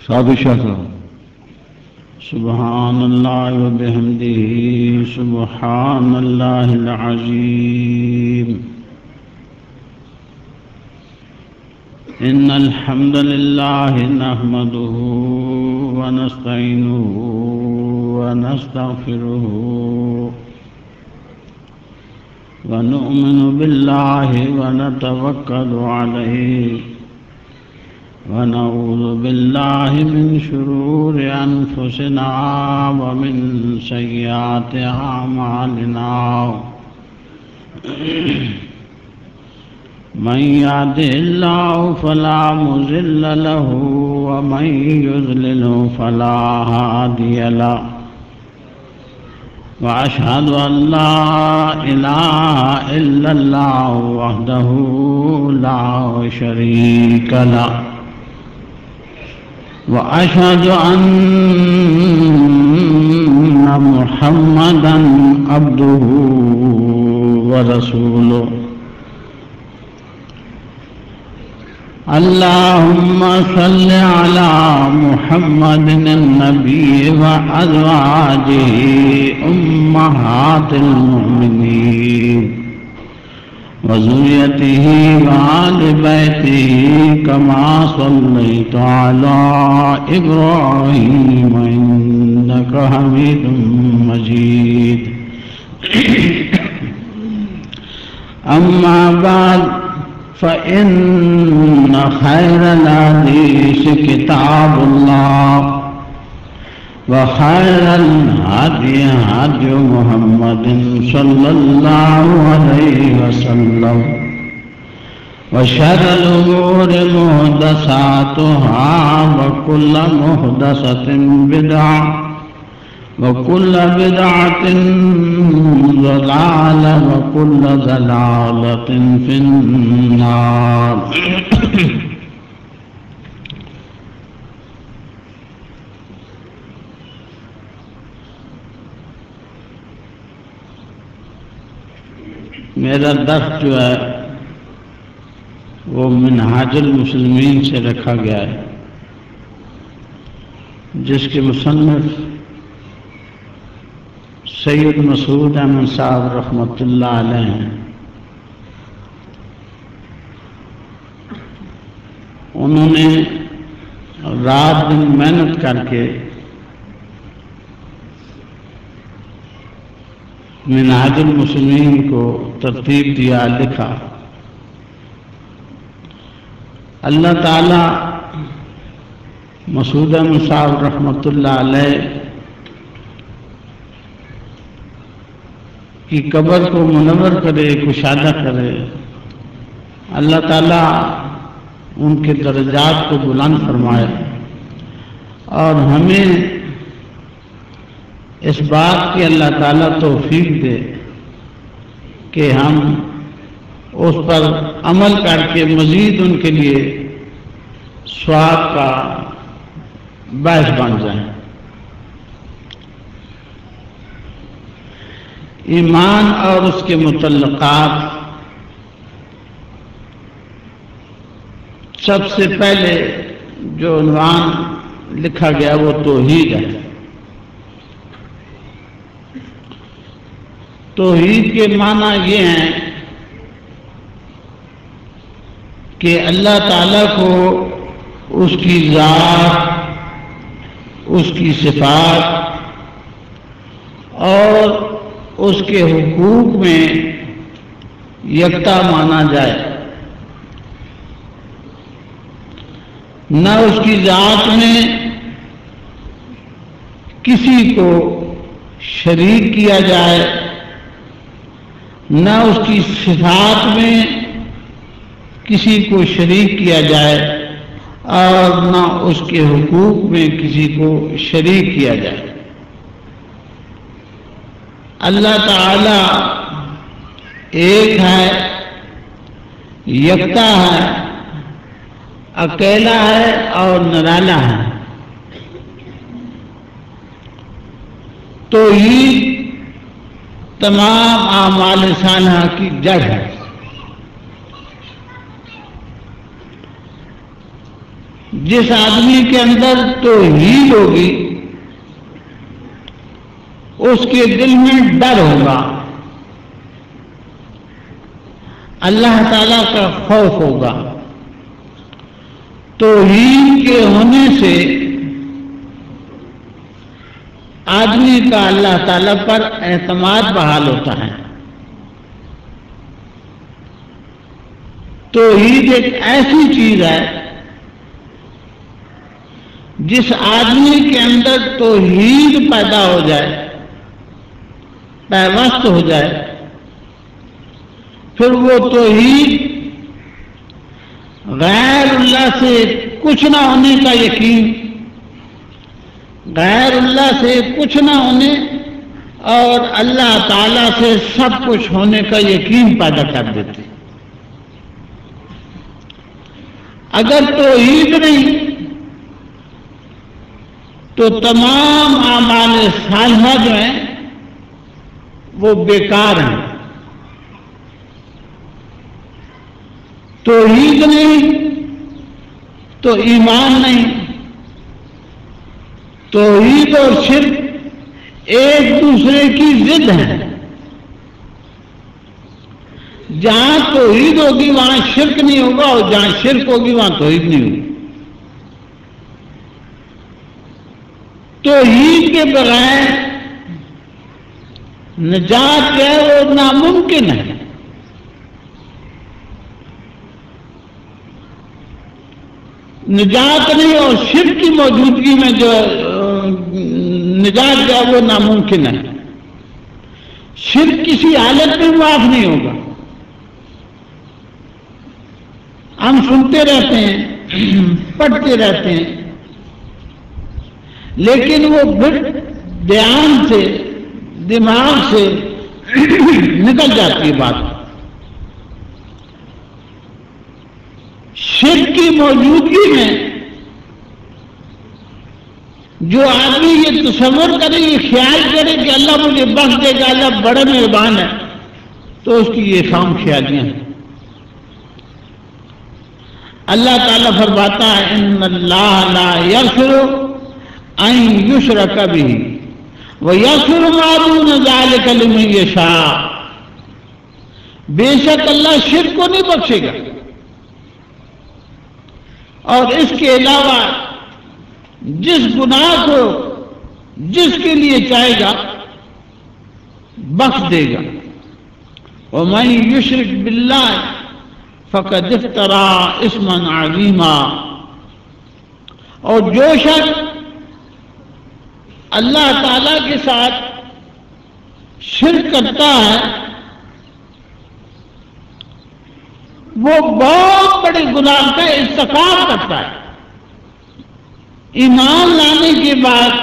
سادو شاہ صاحب سبحان اللہ و بحمدہ سبحان اللہ العظیم ان الحمد للہ نحمدہ ونستعینہ ونستغفرہ ونؤمن باللہ ونتوکل علیہ ونعوذ باللہ من شرور انفسنا ومن سیئات اعمالنا من يهده الله فلا مضل له ومن يضلل فلا هادي له وأشهد أن لا إله إلا الله وحده لا شريك له وأشهد أن محمدًا عبده ورسوله اللهم صل على محمد النبي وأزواجه أمهات المؤمنين وذريته وآل بيته كما صليت على إبراهيم إنك حميد مجيد أما بعد فإن خير الحديث كتاب الله وخير الهدي هدي محمد صلى الله عليه وسلم وشر الأمور محدثاتها وكل محدثة بدعة وكل بدعة ضلالة وكل ضلالة في النار میرا درس جو ہے وہ منہاج المسلمین سے رکھا گیا ہے جس کے مصنف سید مسعود احمد صاحب رحمۃ اللہ علیہ ہیں۔ انہوں نے رات دن محنت کر کے منہاج المسلمین کو ترتیب دیا، لکھا۔ اللہ تعالی مسعود احمد صاحب رحمۃ اللہ علیہ کی قبر کو منور کرے، کشادہ کرے۔ اللہ تعالیٰ ان کے درجات کو بلند فرمائے اور ہمیں اس بات کی اللہ تعالیٰ توفیق دے کہ ہم اس پر عمل کر کے مزید ان کے لیے ثواب کا باعث بن جائیں۔ ایمان اور اس کے متعلقات سب سے پہلے جو عنوان لکھا گیا وہ توحید ہے۔ توحید کے معنی یہ ہیں کہ اللہ تعالیٰ کو اس کی ذات، اس کی صفات اور اس کے حقوق میں یکتا مانا جائے، نہ اس کی ذات میں کسی کو شریک کیا جائے، نہ اس کی صفات میں کسی کو شریک کیا جائے اور نہ اس کے حقوق میں کسی کو شریک کیا جائے۔ اللہ تعالی ایک ہے، یکتا ہے، اکیلا ہے اور نرالا ہے۔ توحید تمام اعمال صالحہ کی جڑ ہے۔ جس آدمی کے اندر توحید ہوگی اس کے دل میں ڈر ہوگا، اللہ تعالیٰ کا خوف ہوگا۔ توحید کے ہونے سے آدمی کا اللہ تعالیٰ پر اعتماد بحال ہوتا ہے۔ توحید ایک ایسی چیز ہے جس آدمی کے اندر توحید پیدا ہو جائے، پیوست ہو جائے، پھر وہ توحید غیر اللہ سے کچھ نہ ہونے کا یقین، غیر اللہ سے کچھ نہ ہونے اور اللہ تعالیٰ سے سب کچھ ہونے کا یقین پیدا کر دیتے۔ اگر توحید نہیں تو تمام اعمال صالحہ جو ہیں وہ بیکار ہیں۔ توحید نہیں تو ایمان نہیں۔ توحید اور شرک ایک دوسرے کی ضد ہیں۔ جہاں توحید ہوگی وہاں شرک نہیں ہوگا، اور جہاں شرک ہوگی وہاں توحید نہیں ہوگی۔ توحید کے بغیر نجات جو ہے وہ ناممکن ہے۔ نجات نہیں، اور شرک کی موجودگی میں جو نجات جو ہے وہ ناممکن ہے۔ شرک کسی حالت میں معاف نہیں ہوگا۔ ہم سنتے رہتے ہیں، پڑھتے رہتے ہیں، لیکن وہ دھیان سے، دماغ سے نکل جاتی ہے بات۔ شرک کی موجودگی میں جو آدمی یہ تصور کرے، یہ خیال کرے کہ اللہ مجھے بخش دے گا، اللہ بڑا مہربان ہے، تو اس کی یہ خام خیالیاں ہیں۔ اللہ تعالیٰ فرماتا ہے ان اللہ لا یغفر ان یشرک بہ ویغفر ما دون ذلک لمن یشاء۔ بے شک اللہ شرک کو نہیں بخشے گا، اور اس کے علاوہ جس گناہ کو جس کے لیے چاہے گا بخش دے گا۔ ومن یشرک باللہ فقد افترى اسما عظیما۔ اور جو شخص اللہ تعالی کے ساتھ شرک کرتا ہے وہ بہت بڑے گناہ کا ارتکاب کرتا ہے۔ ایمان لانے کے بعد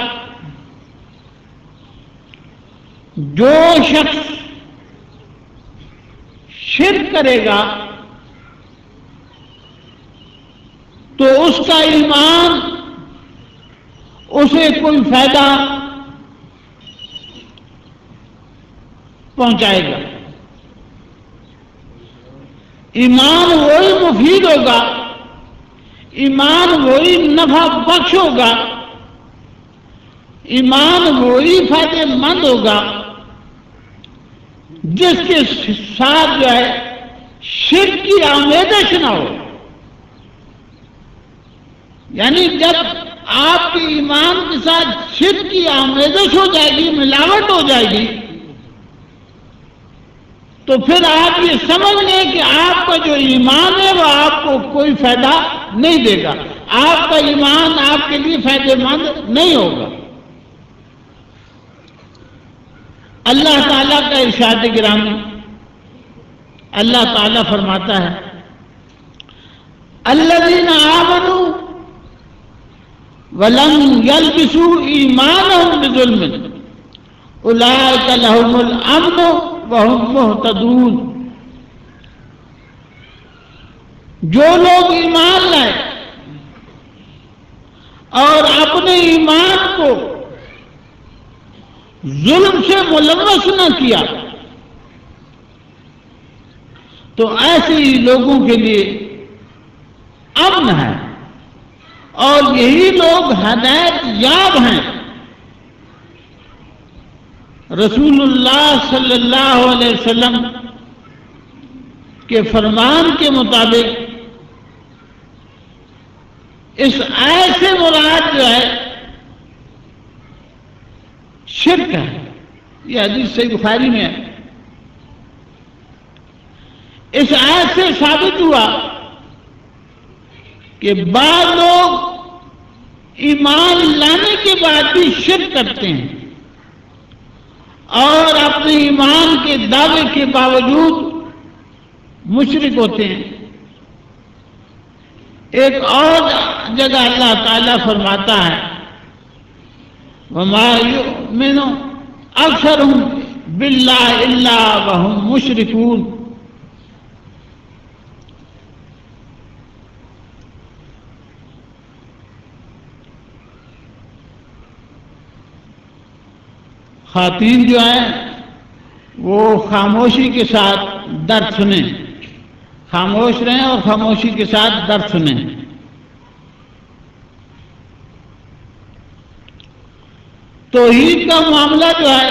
جو شخص شرک کرے گا تو اس کا ایمان اسے کوئی فائدہ پہنچائے گا۔ ایمان وہی مفید ہوگا، ایمان وہی نفع بخش ہوگا، ایمان وہی فائدے مند ہوگا جس کے ساتھ جو ہے شرک کی آمیزش نہ ہو۔ یعنی جب آپ کے ایمان کے ساتھ شرک کی آمیزش ہو جائے گی، ملاوٹ ہو جائے گی، تو پھر آپ یہ سمجھ لیں کہ آپ کا جو ایمان ہے وہ آپ کو کوئی فائدہ نہیں دے گا، آپ کا ایمان آپ کے لیے فائدہ مند نہیں ہوگا۔ اللہ تعالیٰ کا ارشاد گرامی، اللہ تعالیٰ فرماتا ہے الذین آمنوا وَلَمْ يَلْبِسُوا إِيمَانَهُمْ بِظُلْمٍ أُولَٰئِكَ لَهُمُ الْأَمْنُ وَهُمْ مُهْتَدُونَ۔ جو لوگ ایمان لائے اور اپنے ایمان کو ظلم سے ملوث نہ کیا تو ایسے ہی لوگوں کے لیے امن ہے اور یہی لوگ ہدایت یاب ہیں۔ رسول اللہ صلی اللہ علیہ وسلم کے فرمان کے مطابق اس آیت سے مراد جو ہے شرک ہے۔ یہ حدیث صحیح بخاری میں ہے۔ اس آیت سے ثابت ہوا کہ بعض لوگ ایمان لانے کے بعد بھی شرک کرتے ہیں اور اپنے ایمان کے دعوے کے باوجود مشرک ہوتے ہیں۔ ایک اور جگہ اللہ تعالیٰ فرماتا ہے وَمَا يُؤْمِنُ أَكْثَرُهُم بِاللَّهِ إِلَّا وَهُمْ مُشْرِكُونَ۔ خواتین جو ہیں وہ خاموشی کے ساتھ درد سنیں، خاموش رہیں اور خاموشی کے ساتھ درد سنیں۔ توحید کا معاملہ جو ہے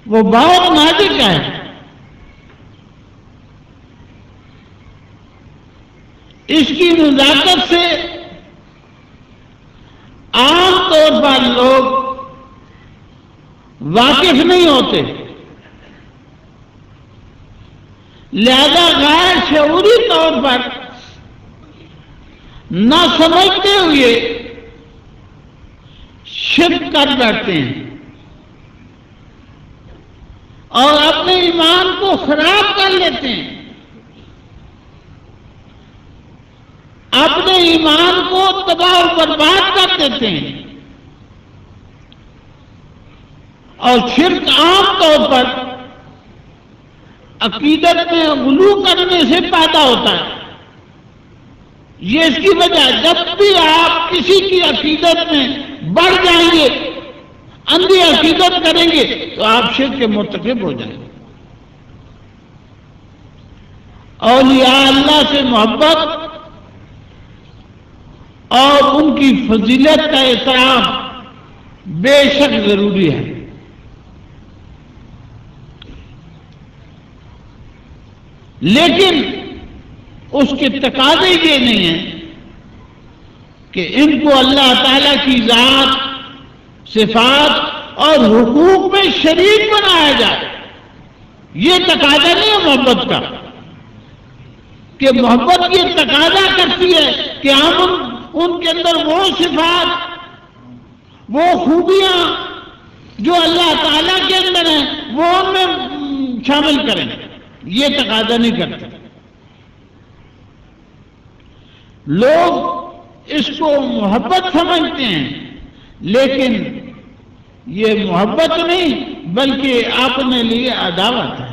وہ بہت نازک ہے۔ اس کی نزاکت سے عام طور پر لوگ واقف نہیں ہوتے، لہذا غیر شعوری طور پر نہ سمجھتے ہوئے شرک کر بیٹھتے ہیں اور اپنے ایمان کو خراب کر لیتے ہیں، اپنے ایمان کو تباہ و برباد کر دیتے ہیں۔ اور شرک عام طور پر عقیدت میں غلو کرنے سے پیدا ہوتا ہے۔ یہ اس کی وجہ ہے، جب بھی آپ کسی کی عقیدت میں بڑھ جائیں گے، اندھی عقیدت کریں گے تو آپ شرک کے مرتکب ہو جائیں گے۔ اولیاء اللہ سے محبت اور ان کی فضیلت کا احترام بے شک ضروری ہے، لیکن اس کے تقاضے یہ نہیں ہیں کہ ان کو اللہ تعالیٰ کی ذات، صفات اور حقوق میں شریک بنایا جائے۔ یہ تقاضا نہیں ہے محبت کا، کہ محبت یہ تقاضا کرتی ہے کہ ہم ان کے اندر وہ صفات، وہ خوبیاں جو اللہ تعالیٰ کے اندر ہیں وہ ان میں شامل کریں۔ یہ تقاضا نہیں کرتے۔ لوگ اس کو محبت سمجھتے ہیں، لیکن یہ محبت نہیں بلکہ اپنے لیے عداوت ہے،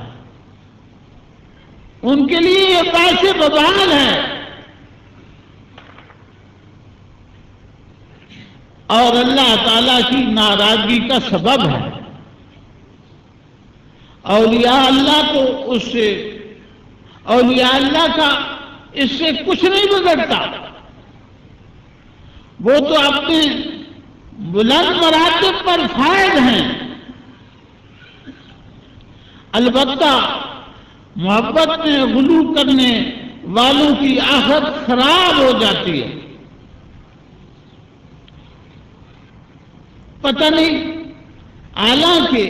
ان کے لیے یہ باعث وبال ہے اور اللہ تعالیٰ کی ناراضگی کا سبب ہے۔ اولیاء اللہ کو اولیاء اللہ کا اس سے کچھ نہیں بگڑتا، وہ تو اپنے بلند مراتب پر فائز ہیں۔ البتہ محبت میں غلو کرنے والوں کی آخرت خراب ہو جاتی ہے۔ پتہ نہیں، حالانکہ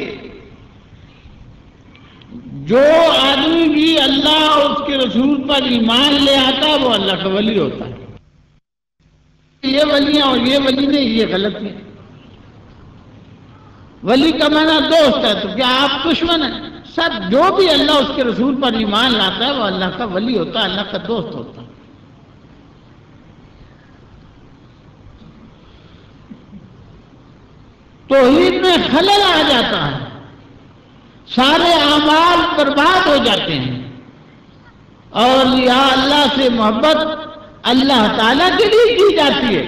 جو آدمی بھی اللہ اور اس کے رسول پر ایمان لے آتا ہے وہ اللہ کا ولی ہوتا ہے۔ یہ ولیاں اور یہ ولی نہیں، یہ غلط ہے۔ ولی کا معنی دوست ہے، تو کیا آپ دشمن ہیں؟ سب جو بھی اللہ اس کے رسول پر ایمان لاتا ہے وہ اللہ کا ولی ہوتا ہے، اللہ کا دوست ہوتا ہے۔ توحید میں خلل آ جاتا ہے، سارے اعمال برباد ہو جاتے ہیں، اور یا اللہ سے محبت اللہ تعالیٰ کے لیے کی جاتی ہے،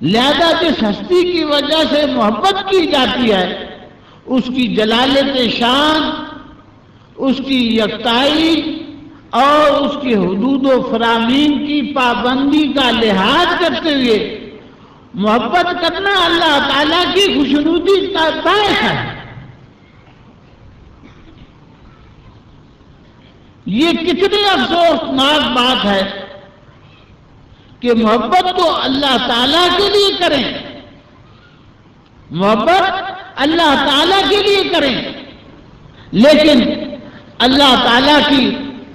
لہذا جس ہستی کی وجہ سے محبت کی جاتی ہے اس کی جلالت شان، اس کی یکتائی اور اس کی حدود و فرامین کی پابندی کا لحاظ کرتے ہوئے محبت کرنا اللہ تعالیٰ کی خوشنودی کا باعث ہے۔ یہ کتنی افسوسناک بات ہے کہ محبت تو اللہ تعالیٰ کے لیے کریں، محبت اللہ تعالیٰ کے لیے کریں، لیکن اللہ تعالیٰ کی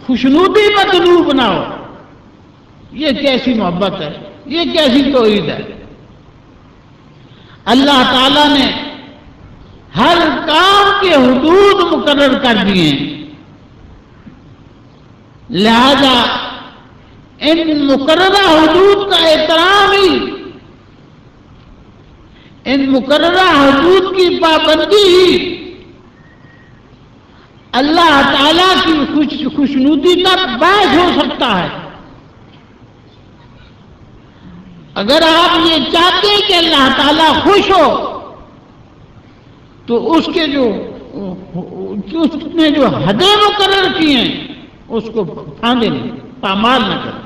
خوشنودی مطلوب نہ ہو۔ یہ کیسی محبت ہے، یہ کیسی توحید ہے؟ اللہ تعالیٰ نے ہر کام کے حدود مقرر کر دیے ہیں، لہذا ان مقررہ حدود کا احترام ہی، ان مقررہ حدود کی پابندی ہی اللہ تعالیٰ کی خوشنودی کا باعث ہو سکتا ہے۔ اگر آپ یہ چاہتے ہیں کہ اللہ تعالیٰ خوش ہو تو اس کے اس نے جو حدیں مقرر کی ہیں اس کو پھاندے نہیں، پامال نہ کریں۔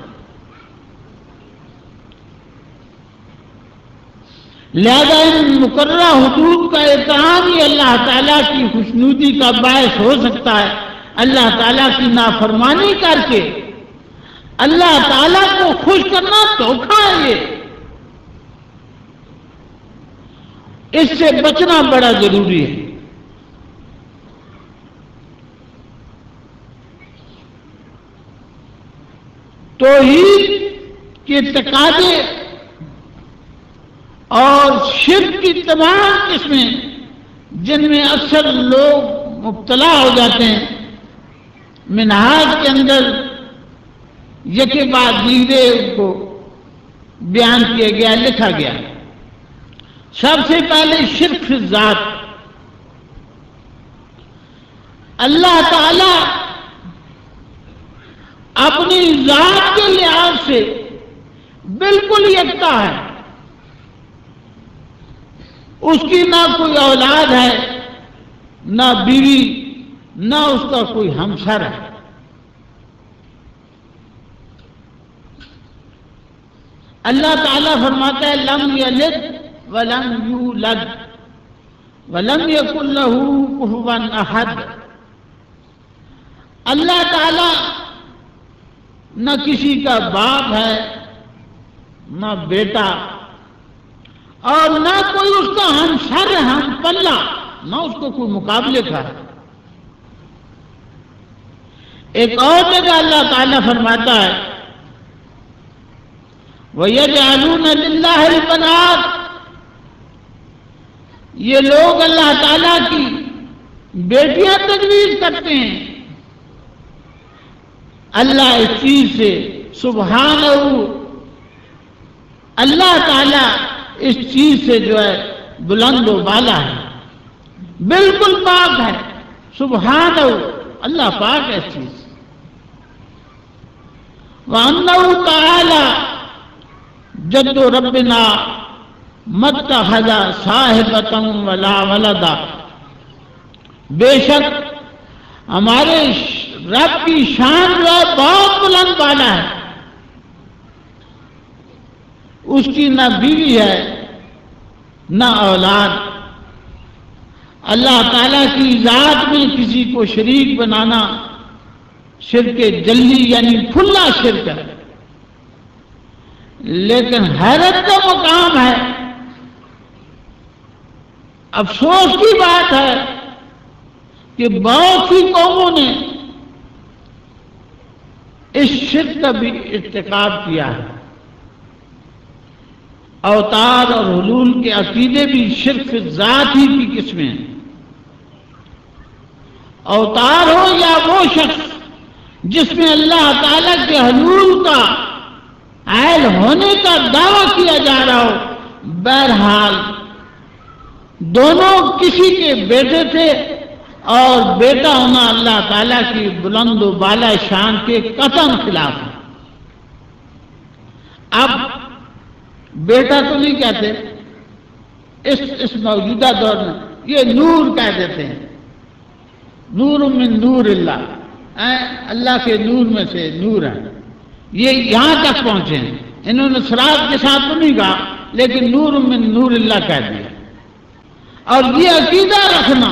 لہذا ان مقررہ حدود کا احترام ہی اللہ تعالیٰ کی خوشنودی کا باعث ہو سکتا ہے۔ اللہ تعالیٰ کی نافرمانی کر کے اللہ تعالیٰ کو خوش کرنا دھوکہ ہے۔ یہ اس سے بچنا بڑا ضروری ہے۔ توحید کے تقاضے اور شرک کی تمام قسمیں جن میں اکثر لوگ مبتلا ہو جاتے ہیں، منہاج کے اندر یکے بعد دیگرے کو بیان کیا گیا، لکھا گیا۔ سب سے پہلے شرک فی الذات۔ اللہ تعالی اپنی ذات کے لحاظ سے بالکل یکتا ہے، اس کی نہ کوئی اولاد ہے، نہ بیوی، نہ اس کا کوئی ہمسر ہے۔ اللہ تعالیٰ فرماتا ہے لم یلد ولم یولد ولم یکن لہ کفوا احد۔ اللہ تعالیٰ نہ کسی کا باپ ہے، نہ بیٹا، اور نہ کوئی اس کا ہمسر ہے، ہم پلہ، نہ اس کو کوئی مقابلے کا ہے۔ ایک اور جگہ اللہ تعالیٰ فرماتا ہے وَيَجْعَلُونَ لِلَّهِ الْبَنَاتِ۔ یہ لوگ اللہ تعالیٰ کی بیٹیاں تجویز کرتے ہیں۔ اللہ اس چیز سے سبحانہ، اللہ تعالیٰ اس چیز سے جو ہے بلند و بالا ہے، بالکل پاک ہے، سبحانہ، اللہ پاک ہے اس چیز سے۔ وَأَنَّهُ تَعَالَى جد ربنا مَتَّخَذَ صَاحِبَةً وَلَا وَلَدًا۔ بے شک ہمارے رب کی شان جو ہے بہت بلند بالا ہے، اس کی نہ بیوی ہے نہ اولاد۔ اللہ تعالیٰ کی ذات میں کسی کو شریک بنانا شرک جلی یعنی کھلا شرک ہے، لیکن حیرت کا مقام ہے، افسوس کی بات ہے کہ بہت سی قوموں نے اس شرک کا بھی ارتکاب کیا ہے۔ اوتار اور حلول کے عقیدے بھی شرک ذات ہی کی قسمیں ہیں۔ اوتار ہو یا وہ شخص جس میں اللہ تعالیٰ کے حلول کا عائل ہونے کا دعویٰ کیا جا رہا ہو، بہرحال دونوں کسی کے بیٹے تھے، اور بیٹا ہونا اللہ تعالیٰ کی بلند و بالا شان کے قطعاً خلاف ہے۔ اب بیٹا تو نہیں کہتے اس موجودہ دور میں، یہ نور کہہ دیتے ہیں، نور من نور اللہ، اللہ کے نور میں سے نور ہے، یہ یہاں تک پہنچے ہیں. انہوں نے صراط کے ساتھ تو نہیں کہا لیکن نور من نور اللہ کہہ دیا. اور یہ عقیدہ رکھنا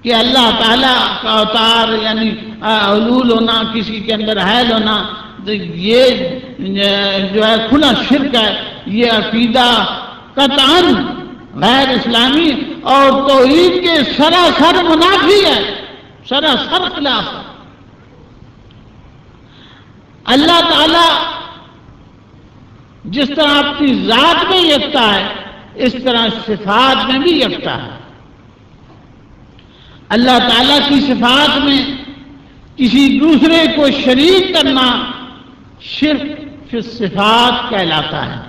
کہ اللہ تعالیٰ کا اوتار یعنی حلول ہونا، کسی کے اندر حیل ہونا، تو یہ جو ہے کھلا شرک ہے. یہ عقیدہ قطعاً غیر اسلامی اور توحید کے سراسر منافی ہے، سراسر خلاف ہے. اللہ تعالیٰ جس طرح اپنی ذات میں یکتا ہے اس طرح صفات میں بھی یکتا ہے. اللہ تعالیٰ کی صفات میں کسی دوسرے کو شریک کرنا شرک فی الصفات کہلاتا ہے.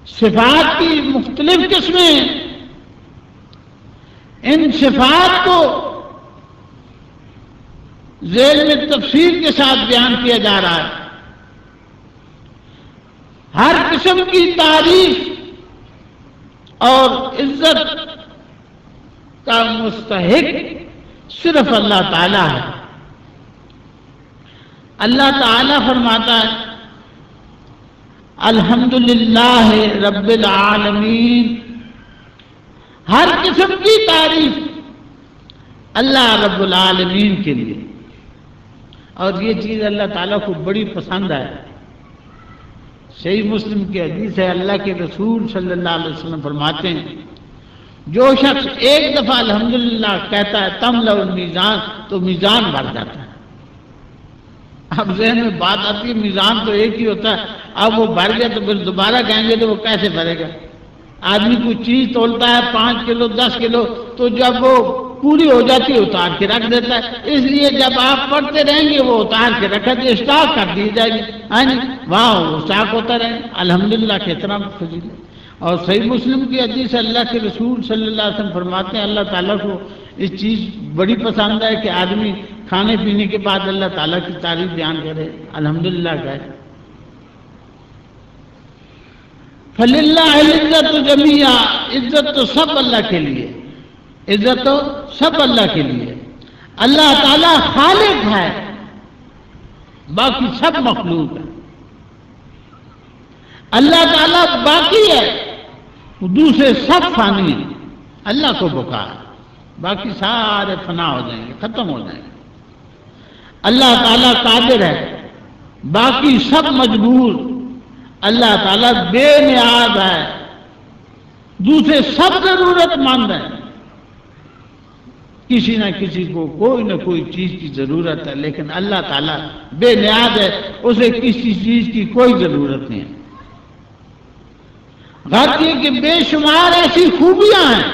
صفات کی مختلف قسمیں، ان صفات کو ذیل میں تفصیل کے ساتھ بیان کیا جا رہا ہے. ہر قسم کی تعریف اور عزت کا مستحق صرف اللہ تعالیٰ ہے. اللہ تعالیٰ فرماتا ہے الحمدللہ رب العالمین. ہر قسم کی تعریف اللہ رب العالمین کے لیے. اور یہ چیز اللہ تعالیٰ کو بڑی پسند ہے. صحیح مسلم کی حدیث ہے، اللہ کے رسول صلی اللہ علیہ وسلم فرماتے ہیں جو شخص ایک دفعہ الحمدللہ کہتا ہے تملأ المیزان، تو میزان بھر جاتا ہے. اب ذہن میں بات آتی ہے میزان تو ایک ہی ہوتا ہے، اب وہ بھر گیا تو پھر دوبارہ کہیں گے تو وہ کیسے بھرے گا. آدمی کوئی چیز تولتا ہے 5 کلو 10 کلو، تو جب وہ پوری ہو جاتی ہے اتار کے رکھ دیتا ہے. اس لیے جب آپ پڑھتے رہیں گے وہ اتار کے رکھا دے اسٹاک کر دی جائے گی، وہاں وہ اسٹاک ہوتا رہے. الحمدللہ کے اتنا فضیل ہے. اور صحیح مسلم کی حدیث اللہ کے رسول صلی اللہ علیہ وسلم فرماتے ہیں اللہ تعالیٰ کو اس چیز بڑی پسند ہے کہ آدمی کھانے پینے کے بعد اللہ تعالیٰ کی تعریف بیان کرے، الحمدللہ کہے. فَلِلَّهِ الْعِزَّةُ جَمِيعًا. عزت تو سب اللہ کے لیے، عزت تو سب اللہ کے لیے. اللہ تعالیٰ خالق ہے، باقی سب مخلوق ہے. اللہ تعالیٰ باقی ہے، دوسرے سب فانی ہیں. اللہ کو بقا ہے، باقی سارے فنا ہو جائیں گے، ختم ہو جائیں گے. اللہ تعالیٰ قادر ہے، باقی سب مجبور. اللہ تعالیٰ بے نیاز ہے، دوسرے سب ضرورت مند ہیں. کسی نہ کسی کو کوئی نہ کوئی چیز کی ضرورت ہے، لیکن اللہ تعالیٰ بے نیاز ہے، اسے کسی چیز کی کوئی ضرورت نہیں ہے. بات یہ کہ بے شمار ایسی خوبیاں ہیں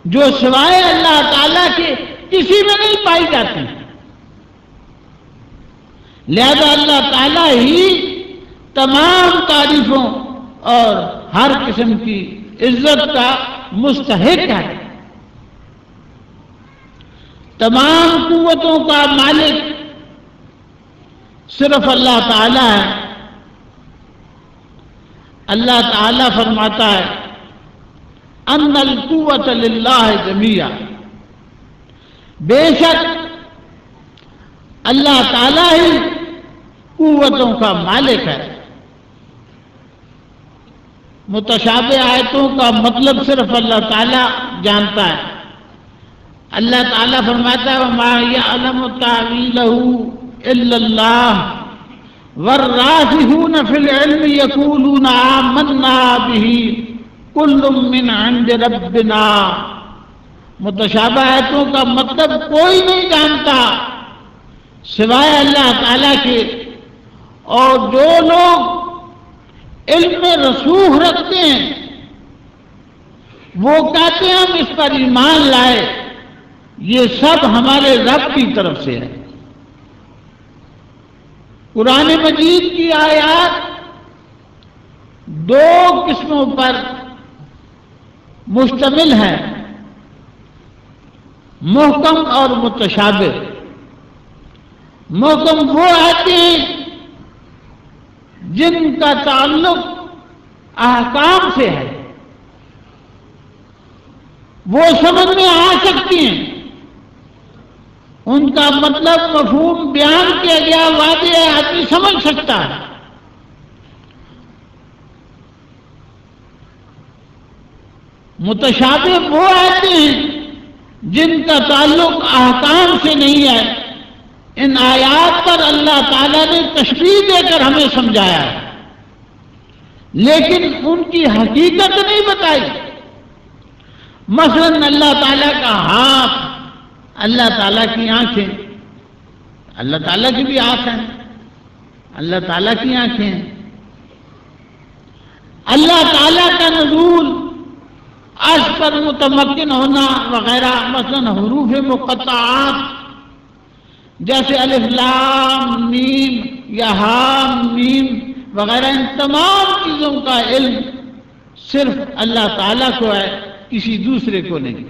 جو سوائے اللہ تعالیٰ کے کسی میں نہیں پائی جاتی. لہذا اللہ تعالیٰ ہی تمام تعریفوں اور ہر قسم کی عزت کا مستحق ہے. تمام قوتوں کا مالک صرف اللہ تعالیٰ ہے. اللہ تعالیٰ فرماتا ہے ان القوت للہ جمیعا. بے شک اللہ تعالیٰ ہی قوتوں کا مالک ہے. متشابہ آیتوں کا مطلب صرف اللہ تعالیٰ جانتا ہے. اللہ تعالیٰ فرماتا ہے وَمَا يَعْلَمُ تَعْوِيلَهُ إِلَّا اللَّهُ وَالرَّاسِخُونَ فِي الْعِلْمِ يَقُولُونَ آمَنَّا بِهِ كُلٌّ مِّنْ عِندِ رَبِّنَا. متشابہ آیتوں کا مطلب کوئی نہیں جانتا سوائے اللہ تعالیٰ کے. اور جو لوگ علم میں رسوخ رکھتے ہیں وہ کہتے ہیں ہم اس پر ایمان لائے، یہ سب ہمارے رب کی طرف سے ہے. قرآن مجید کی آیات 2 قسموں پر مشتمل ہے، محکم اور متشابہ. محکم وہ آیتیں ہیں جن کا تعلق احکام سے ہے، وہ سمجھ میں آ سکتی ہیں. ان کا مطلب مفہوم بیان کیا گیا، واضح ہے، آدمی سمجھ سکتا ہے۔ متشابہ وہ آیتیں ہیں جن کا تعلق احکام سے نہیں ہے، ان آیات پر اللہ تعالیٰ نے تشریح دے کر ہمیں سمجھایا ہے، لیکن ان کی حقیقت نہیں بتائی۔ مثلا اللہ تعالیٰ کا ہاتھ، اللہ تعالیٰ کی آنکھیں، اللہ تعالیٰ کی بھی آنکھ ہیں، اللہ تعالیٰ کی آنکھیں ہیں، اللہ تعالیٰ کا نزول، عرش پر متمکن ہونا وغیرہ، مثلا حروف مقطعات جیسے الف لام میم یا حام میم وغیرہ، ان تمام چیزوں کا علم صرف اللہ تعالیٰ کو ہے، کسی دوسرے کو نہیں۔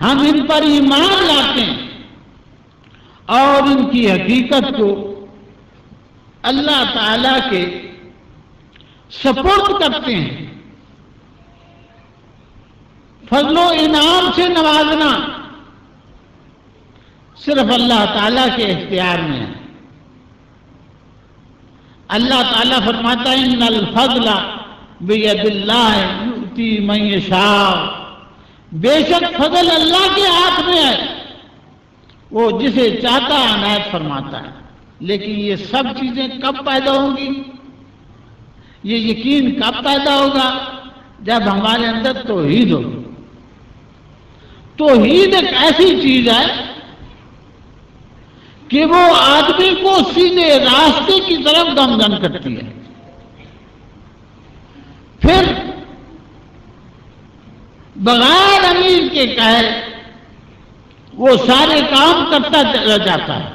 ہم ان پر ایمان لاتے ہیں اور ان کی حقیقت کو اللہ تعالیٰ کے سپرد کرتے ہیں۔ فضل و انعام سے نوازنا صرف اللہ تعالیٰ کے اختیار میں ہے۔ اللہ تعالیٰ فرماتا ہے ان الفضل بید اللہ یؤتی من یشاء، بے شک فضل اللہ کے ہاتھ میں ہے، وہ جسے چاہتا عنایت فرماتا ہے۔ لیکن یہ سب چیزیں کب پیدا ہوں گی؟ یہ یقین کب پیدا ہوگا؟ جب ہمارے اندر توحید ہو۔ توحید ایک ایسی چیز ہے کہ وہ آدمی کو سیدھے راستے کی طرف گامزن کرتی ہے، پھر بغیر امیر کے کہے وہ سارے کام کرتا چلا جاتا ہے،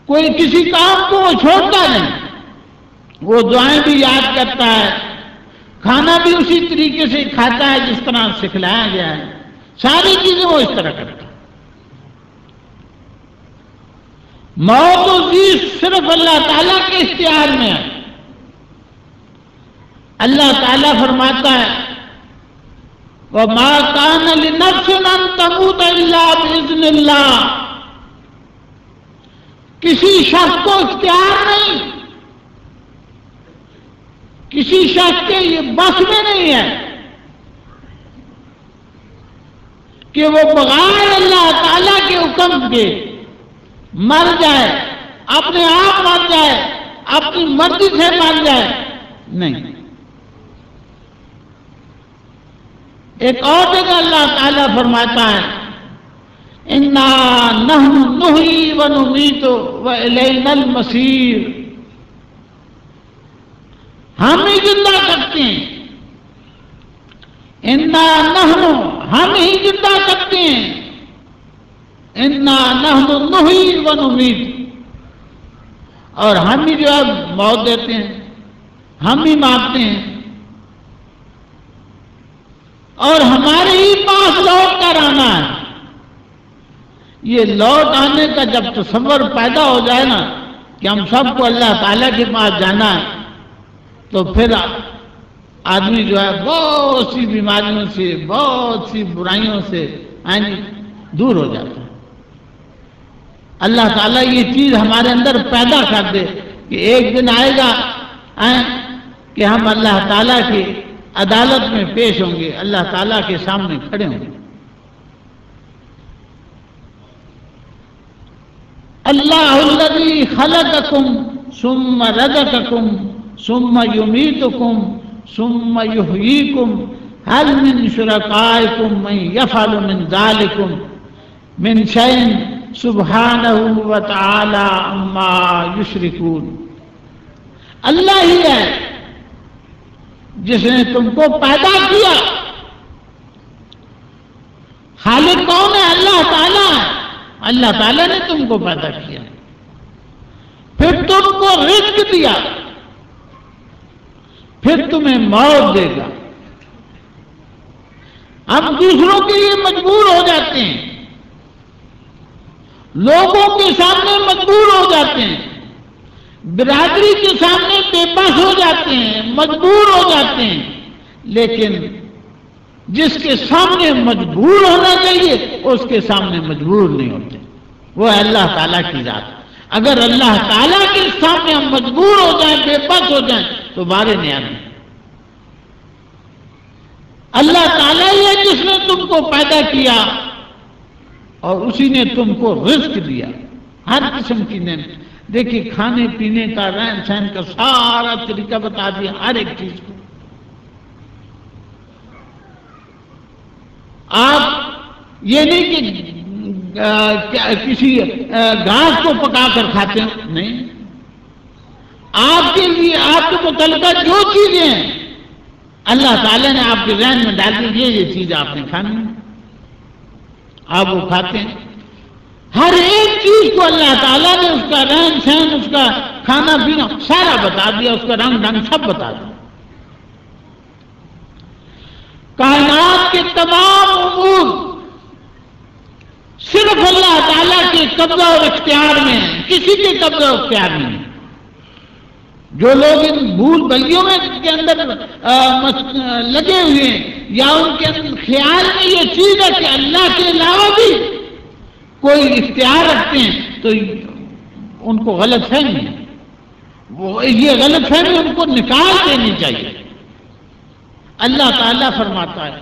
کوئی کسی کام کو وہ چھوڑتا نہیں، وہ دعائیں بھی یاد کرتا ہے، کھانا بھی اسی طریقے سے کھاتا ہے جس طرح سکھلایا گیا ہے، ساری چیزیں وہ اس طرح کرتا ہے۔ موت و زیست صرف اللہ تعالیٰ کے اختیار میں ہے۔ اللہ تعالیٰ فرماتا ہے وَمَا كَانَ لِنَفْسٍ أَن تَمُوتَ إِلَّا بِإِذْنِ اللَّهِ، کسی شخص کو اختیار نہیں، کسی شخص کے یہ بس میں نہیں ہے کہ وہ بغیر اللہ تعالیٰ کے حکم کے مر جائے، اپنے آپ مر جائے، اپنی مرضی سے مر جائے، نہیں۔ ایک اور جگہ اللہ تعالیٰ فرماتا ہے اِنَّا نَحْنُ نُحْيِي وَنُمِيتُ وَإِلَيْنَا الْمَصِيرُ، ہم ہی زندہ کرتے ہیں، اِنَّا نَحْنُ، ہم ہی زندہ کرتے ہیں، اِنَّا نَحْنُ نُحْيِي وَنُمِيتُ، اور ہم ہی جو ہے موت دیتے ہیں، ہم ہی مارتے ہیں، اور ہمارے ہی پاس لوٹ کر آنا ہے۔ یہ لوٹ آنے کا جب تصور پیدا ہو جائے نا کہ ہم سب کو اللہ تعالیٰ کے پاس جانا ہے، تو پھر آدمی جو ہے بہت سی بیماریوں سے، بہت سی برائیوں سے دور ہو جاتا ہے۔ اللہ تعالیٰ یہ چیز ہمارے اندر پیدا کر دے کہ ایک دن آئے گا کہ ہم اللہ تعالیٰ کی عدالت میں پیش ہوں گے، اللہ تعالیٰ کے سامنے کھڑے ہوں گے۔ اللہ الذی خلقکم ثم رزقکم ثم یمیتکم ثم یحییکم هل من شرکائکم من یفعل من ذلکم من شیء سبحانہ وتعالی عما یشرکون، اللہ ہی ہے جس نے تم کو پیدا کیا۔ خالق کون ہے؟ اللہ تعالیٰ ہے، اللہ تعالیٰ نے تم کو پیدا کیا، پھر تم کو رزق دیا، پھر تمہیں موت دے گا۔ ہم دوسروں کے لیے مجبور ہو جاتے ہیں، لوگوں کے سامنے مجبور ہو جاتے ہیں، برادری کے سامنے بے بس ہو جاتے ہیں، مجبور ہو جاتے ہیں، لیکن جس کے سامنے مجبور ہونا چاہیے اس کے سامنے مجبور نہیں ہوتے، وہ ہے اللہ تعالیٰ کی ذات۔ اگر اللہ تعالیٰ کے سامنے ہم مجبور ہو جائیں، بے بس ہو جائیں تو بارے نہیں آنے۔ اللہ تعالیٰ ہی ہے جس نے تم کو پیدا کیا اور اسی نے تم کو رزق دیا، ہر قسم کی نعمت۔ دیکھیے کھانے پینے کا، رہن سہن کا سارا طریقہ بتا دیا، ہر ایک چیز کو۔ آپ یہ نہیں کہ کسی گھاس کو پکا کر کھاتے ہیں، نہیں، آپ کے لیے آپ کے متعلقہ جو چیزیں ہیں اللہ تعالیٰ نے آپ کے ذہن میں ڈال دی، یہ چیز آپ نے کھانی ہے، آپ وہ کھاتے ہیں۔ ہر ایک چیز کو اللہ تعالیٰ نے اس کا رہن سہن، اس کا کھانا پینا سارا بتا دیا، اس کا رنگ ڈھنگ سب بتا دیا۔ کائنات کے تمام امور صرف اللہ تعالیٰ کے قبضہ اور اختیار میں ہیں، کسی کے قبضہ اور اختیار میں نہیں۔ جو لوگ ان بھول بھلیوں میں کے اندر لگے ہوئے ہیں یا ان کے اندر خیال میں یہ چیز ہے کہ اللہ کے علاوہ بھی کوئی اختیار رکھتے ہیں، تو ان کو غلط فہمی ہے، یہ غلط فہمی ان کو نکال دینی چاہیے۔ اللہ تعالیٰ فرماتا ہے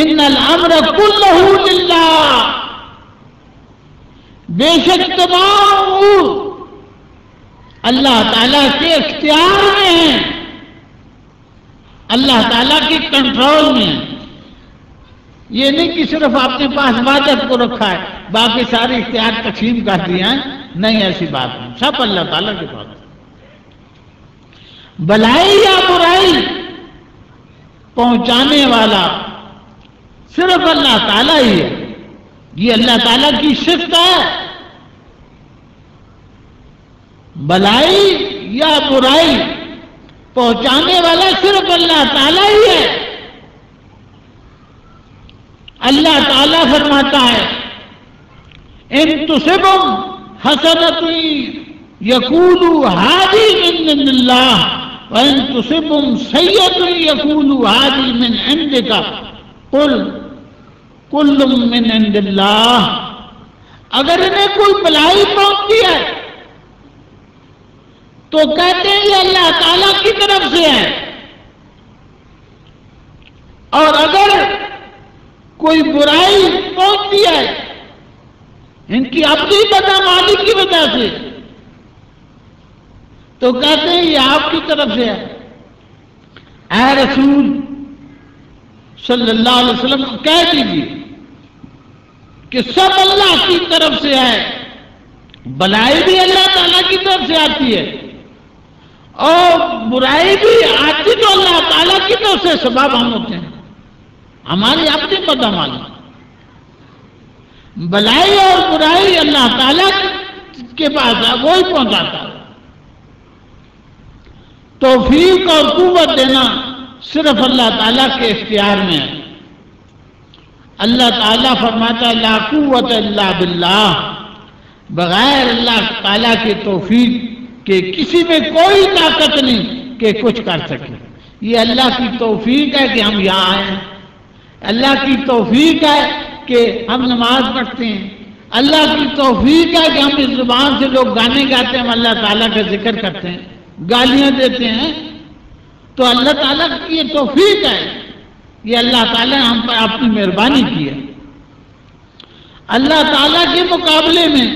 ان الامر کلہ للہ، بے شک تمام امور اللہ تعالیٰ کے اختیار میں ہیں، اللہ تعالیٰ کے کنٹرول میں ہیں۔ یہ نہیں کہ صرف اپنے پاس عبادت کو رکھا ہے، باقی سارے اختیار تقسیم کر دیا ہے، نہیں، ایسی بات نہیں، سب اللہ تعالیٰ کے پاس۔ بھلائی یا برائی پہنچانے والا صرف اللہ تعالیٰ ہی ہے، یہ اللہ تعالیٰ کی صفت ہے۔ بھلائی یا برائی پہنچانے والا صرف اللہ تعالیٰ ہی ہے۔ اللہ تعالیٰ فرماتا ہے ان تصبهم حسنۃ یقولوا هذه من عند اللہ وان تصبهم سیئۃ یقولوا هذه من عندک قل کل من عند اللہ۔ اگر انہیں کوئی بلائی پہنچتی ہے تو کہتے ہیں یہ اللہ تعالیٰ کی طرف سے ہے، اور اگر کوئی برائی پہنچتی ہے ان کی اپنی بدعمالی کی وجہ سے تو کہتے ہیں یہ آپ کی طرف سے ہے۔ اے رسول صلی اللہ علیہ وسلم کہہ دیجیے کہ سب اللہ کی طرف سے ہے، بلائی بھی اللہ تعالیٰ کی طرف سے آتی ہے اور برائی بھی آتی تو اللہ تعالیٰ کی طرف سے سبب ہم ہوتے ہیں، ہماری اپنی بدعمالی۔ بلائی اور برائی اللہ تعالیٰ کے پاس ہے، وہی پہنچاتا ہے۔ توفیق اور قوت دینا صرف اللہ تعالیٰ کے اختیار میں ہے۔ اللہ تعالیٰ فرماتا ہے لا قوت الا باللہ، بغیر اللہ تعالیٰ کے توفیق کہ کسی میں کوئی طاقت نہیں کہ کچھ کر سکے۔ یہ اللہ کی توفیق ہے کہ ہم یہاں آئے ہیں، اللہ کی توفیق ہے کہ ہم نماز پڑھتے ہیں، اللہ کی توفیق ہے کہ ہم اس زبان سے لوگ گانے گاتے ہیں، ہم اللہ تعالیٰ کا ذکر کرتے ہیں، گالیاں دیتے ہیں، تو اللہ تعالیٰ کی یہ توفیق ہے، یہ اللہ تعالیٰ نے ہم پر اپنی مہربانی کی ہے۔ اللہ تعالیٰ کے مقابلے میں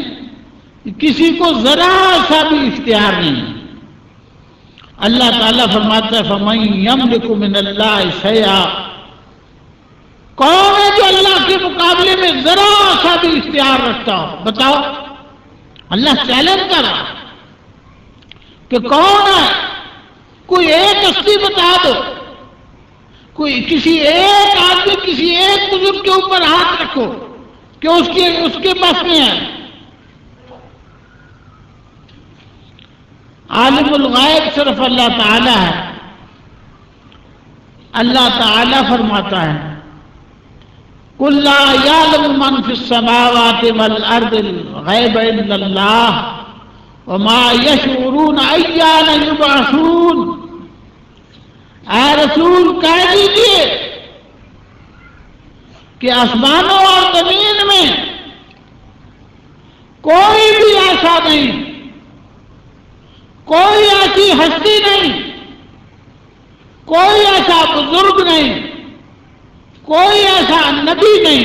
کسی کو ذرا سا بھی اختیار نہیں ہے۔ اللہ تعالیٰ فرماتا ہے فَمَن يَمْلِكُ مِنَ اللَّهِ شَيْئًا، کون ہے جو اللہ کے مقابلے میں ذرا سا بھی اختیار رکھتا ہو؟ بتاؤ، اللہ چیلنج کر رہا کہ کون ہے؟ کوئی ایک ہستی بتا دو، کوئی کسی ایک آدمی، کسی ایک بزرگ کے اوپر ہاتھ رکھو کہ اس کے بس میں ہے۔ عالم الغیب صرف اللہ تعالی ہے۔ اللہ تعالی فرماتا ہے قُلْ لَا يَعْلَمُ مَنْ فِي السَّمَاوَاتِ وَالْأَرْضِ الْغَيْبَ إِلَّا اللَّهُ وَمَا يَشْعُرُونَ أَيَّانَ يُبْعَثُونَ۔ اے رسول کہہ دیجئے کہ آسمانوں اور زمین میں کوئی بھی ایسا نہیں، کوئی ایسی ہستی نہیں، کوئی ایسا بزرگ نہیں، کوئی ایسا نبی نہیں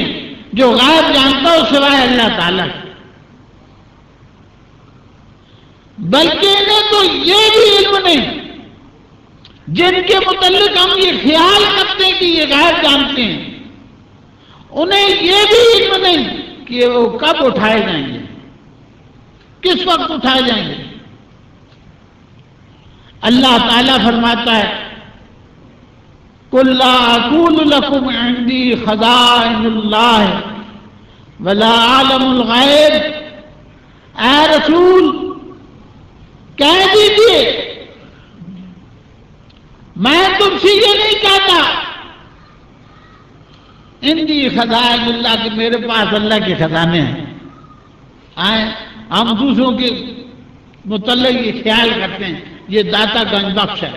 جو غیب جانتا ہو سوائے اللہ تعالیٰ کے۔ بلکہ انہیں تو یہ بھی علم نہیں، جن کے متعلق ہم یہ خیال کرتے ہیں کہ یہ غیب جانتے ہیں، انہیں یہ بھی علم نہیں کہ وہ کب اٹھائے جائیں گے، کس وقت اٹھائے جائیں گے۔ اللہ تعالیٰ فرماتا ہے قُلْ لَا أَقُولُ لَكُمْ عِنْدِي خَزَائِنُ اللَّهِ وَلَا أَعْلَمُ الْغَيْبَ، اے رسول کہہ دیجئے میں تم سے یہ نہیں کہتا عندی خزائن اللہ کہ میرے پاس اللہ کے خزانے ہیں۔ ہم دوسروں کے متعلق یہ خیال کرتے ہیں یہ داتا گنج بخش ہے۔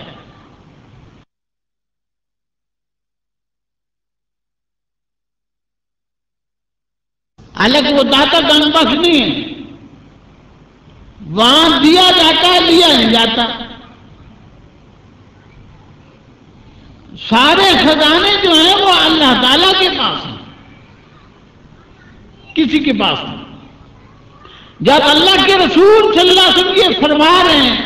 حالانکہ وہ داتا گنج بخش نہیں ہے، وہاں دیا جاتا ہے، لیا نہیں جاتا۔ سارے خزانے جو ہیں وہ اللہ تعالیٰ کے پاس ہیں، کسی کے پاس نہیں۔ جب اللہ کے رسول صلی اللہ علیہ وسلم یہ فرما رہے ہیں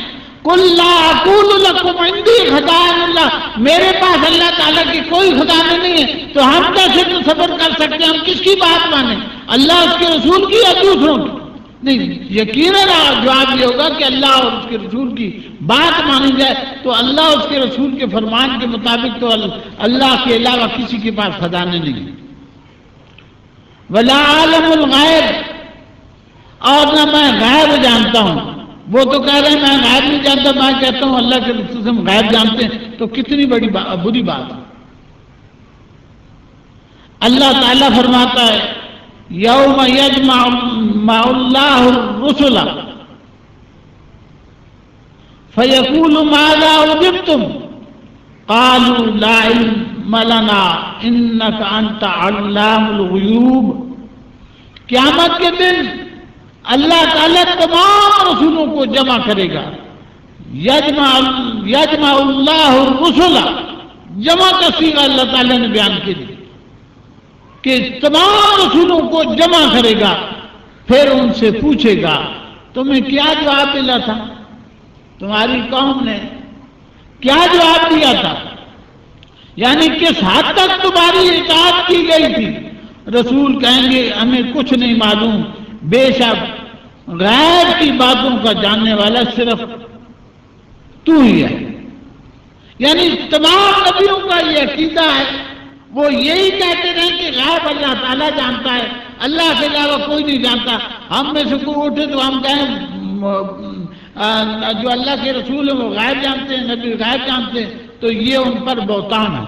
قُلْ لَا أَقُولُ لَكُمْ عِنْدِي خَزَائِنُ اللَّهِ، میرے پاس اللہ تعالیٰ کے کوئی خزانے نہیں ہیں، تو ہم کیسے تصور کر سکتے ہیں ہم کس کی بات مانیں، اللہ اس کے رسول کی یا دوسروں کی؟ نہیں، یقیناً جواب یہ ہوگا کہ اللہ اور اس کے رسول کی بات مانی جائے تو اللہ اس کے رسول کے فرمان کے مطابق تو اللہ کے علاوہ کسی کے پاس خزانے نہیں ہیں۔ وَلَا عَالَمُ الْغَيْبِ، اور نہ میں غیب جانتا ہوں۔ وہ تو کہہ رہے ہیں میں غیب نہیں جانتا، میں کہتا ہوں اللہ کے رسول سے ہم غیب جانتے ہیں، تو کتنی بڑی بری بات ہے۔ اللہ تعالیٰ فرماتا ہے یوم یجمع اللہ الرسل فیقول ماذا اجبتم قالوا لا علم لنا انک انت علام الغیوب۔ قیامت کے دن اللہ تعالیٰ تمام رسولوں کو جمع کرے گا، یجمع اللہ الرسل، جمع کا صیغہ اللہ تعالیٰ نے بیان کی کہ تمام رسولوں کو جمع کرے گا، پھر ان سے پوچھے گا تمہیں کیا جواب ملا تھا، تمہاری قوم نے کیا جواب دیا تھا، یعنی کس حد تک تمہاری اطاعت کی گئی تھی۔ رسول کہیں گے ہمیں کچھ نہیں معلوم، بے شک غیب کی باتوں کا جاننے والا صرف تو ہی ہے۔ یعنی تمام نبیوں کا یہ عقیدہ ہے، وہ یہی کہتے رہے کہ غیب اللہ تعالیٰ جانتا ہے، اللہ کے علاوہ کوئی نہیں جانتا۔ ہم میں سے کوئی اٹھے تو ہم کہیں جو اللہ کے رسول ہیں وہ غیب جانتے ہیں، نبی غیب جانتے ہیں، تو یہ ان پر بہتان ہے۔